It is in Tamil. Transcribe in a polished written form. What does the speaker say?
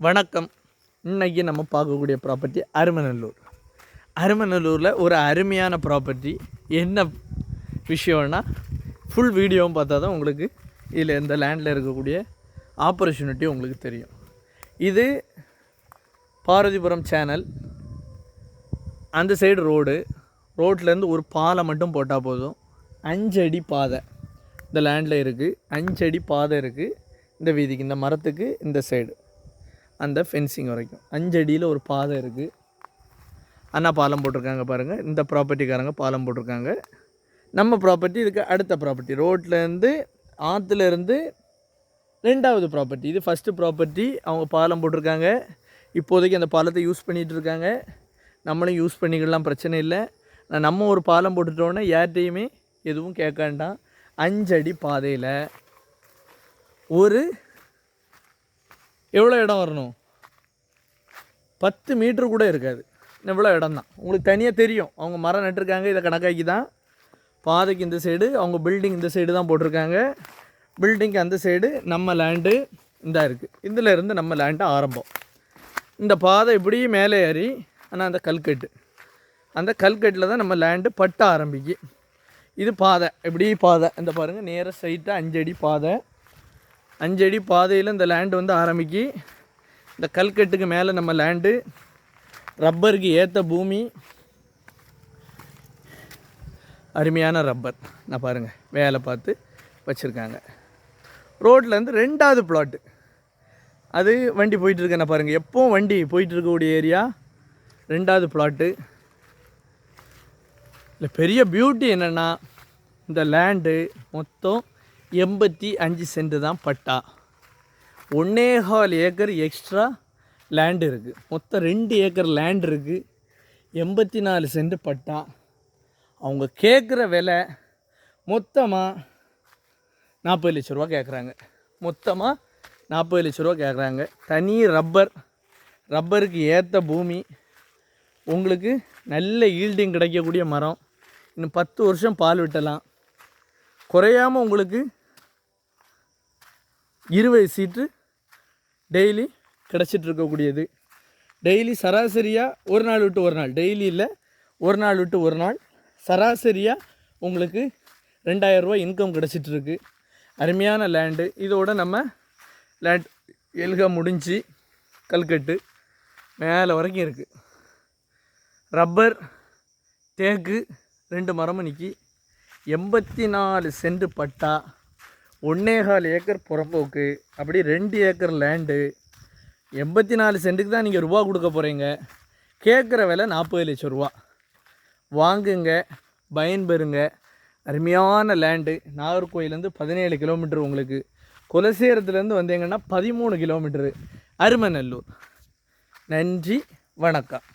வணக்கம். இன்றைக்கி நம்ம பார்க்கக்கூடிய ப்ராப்பர்ட்டி அருமநல்லூர். அருமநல்லூரில் ஒரு அருமையான ப்ராப்பர்ட்டி. என்ன விஷயம்னா ஃபுல் வீடியோவும் பார்த்தா தான் உங்களுக்கு இதில் இந்த லேண்டில் இருக்கக்கூடிய ஆப்பர்ச்சுனிட்டி உங்களுக்கு தெரியும். இது பார்வதிபுரம் சேனல். அந்த சைடு ரோட்லேருந்து ஒரு பாலை மட்டும் போட்டால் போதும். 5 அடி பாதை இந்த லேண்டில் இருக்குது. 5 அடி பாதை இருக்குது. இந்த வீதிக்கு, இந்த மரத்துக்கு இந்த சைடு அந்த ஃபென்சிங் வரைக்கும் 5 அடியில் ஒரு பாதை இருக்குது. அண்ணா பாலம் போட்டிருக்காங்க பாருங்கள். இந்த ப்ராப்பர்ட்டிக்காரங்க பாலம் போட்டிருக்காங்க. நம்ம ப்ராப்பர்ட்டி இதுக்கு அடுத்த ப்ராப்பர்ட்டி. ரோட்லேருந்து ஆற்றுலேருந்து 2வது ப்ராப்பர்ட்டி. இது ஃபஸ்ட்டு ப்ராப்பர்ட்டி. அவங்க பாலம் போட்டிருக்காங்க. இப்போதைக்கு அந்த பாலத்தை யூஸ் பண்ணிகிட்டு இருக்காங்க. நம்மளும் யூஸ் பண்ணிக்கலாம், பிரச்சனை இல்லை. நம்ம ஒரு பாலம் போட்டுட்டோன்னே யார்கிட்டையுமே எதுவும் கேட்க வேண்டாம். 5 அடி பாதையில் ஒரு எவ்வளோ இடம் வரணும்? 10 மீட்ரு கூட இருக்காது. இவ்வளோ இடம் தான். உங்களுக்கு தனியாக தெரியும். அவங்க மரம் நட்டுருக்காங்க. இதை கணக்காக்கி தான் பாதைக்கு இந்த சைடு, அவங்க பில்டிங் இந்த சைடு தான் போட்டிருக்காங்க. பில்டிங்க்கு அந்த சைடு நம்ம லேண்டு இந்த இருக்குது. இதில் இருந்து நம்ம லேண்டு ஆரம்பம். இந்த பாதை இப்படி மேலே ஏறி, ஆனால் அந்த கல்கட்டில் தான் நம்ம லேண்டு பட்ட ஆரம்பிக்கு. இது பாதை, இப்படி பாதை இந்த பாருங்கள். நேராக சைட்டாக 5 அடி பாதை. 5 அடி பாதையில் இந்த லேண்டு வந்து ஆரம்பிக்கு. இந்த கல்கட்டுக்கு மேலே நம்ம லேண்டு, ரப்பருக்கு ஏற்ற பூமி, அருமையான ரப்பர். நான் பாருங்கள் வேலை பார்த்து வச்சுருக்காங்க. ரோட்லேருந்து 2வது பிளாட்டு. அது வண்டி போயிட்டுருக்கு. நான் பாருங்கள், எப்போவும் வண்டி போயிட்டு இருக்கக்கூடிய ஏரியா 2வது பிளாட்டு. இல்லை பெரிய பியூட்டி என்னென்னா, இந்த லேண்டு மொத்தம் 85 சென்ட் தான் பட்டா. 1.25 ஏக்கர் எக்ஸ்ட்ரா லேண்டு இருக்குது. மொத்தம் 2 ஏக்கர் லேண்ட் இருக்குது. 84 சென்ட் பட்டா. அவங்க கேட்குற விலை மொத்தமாக 40 லட்ச ரூபா கேட்குறாங்க. மொத்தமாக 40 லட்ச ரூபா கேட்குறாங்க. தனி ரப்பருக்கு ஏற்ற பூமி. உங்களுக்கு நல்ல ஈல்டிங் கிடைக்கக்கூடிய மரம். இன்னும் 10 வருஷம் பால் விட்டலாம். குறையாமல் உங்களுக்கு 20 சீட்டு டெய்லி கிடச்சிட்ருக்கக்கூடியது. டெய்லி சராசரியாக ஒரு நாள் விட்டு ஒரு நாள், டெய்லி இல்லை, ஒரு நாள் விட்டு ஒரு நாள் சராசரியாக உங்களுக்கு 2000 ரூபா இன்கம் கிடச்சிட்ருக்கு. அருமையான லேண்டு. இதோட நம்ம லேண்ட் எழுக முடிஞ்சு கல்கட்டு மேலே வரைக்கும் இருக்குது. ரப்பர், தேக்கு 2 மரமும் நிற்கி. 84 சென்ட் பட்டா. 1.25 ஏக்கர் புறம்போக்கு. அப்படி 2 ஏக்கர் லேண்டு. 84 சென்ட்டுக்கு தான் நீங்கள் ரூபா கொடுக்க போகிறீங்க. கேட்குற விலை 40 லட்ச ரூபா. வாங்குங்க, பயன்பெறுங்க. அருமையான லேண்டு. நாகர்கோயிலேருந்து 17 கிலோமீட்டர். உங்களுக்கு குலசேரத்துலேருந்து வந்தீங்கன்னா 13 கிலோமீட்டரு. அருமநல்லூர். நன்றி, வணக்கம்.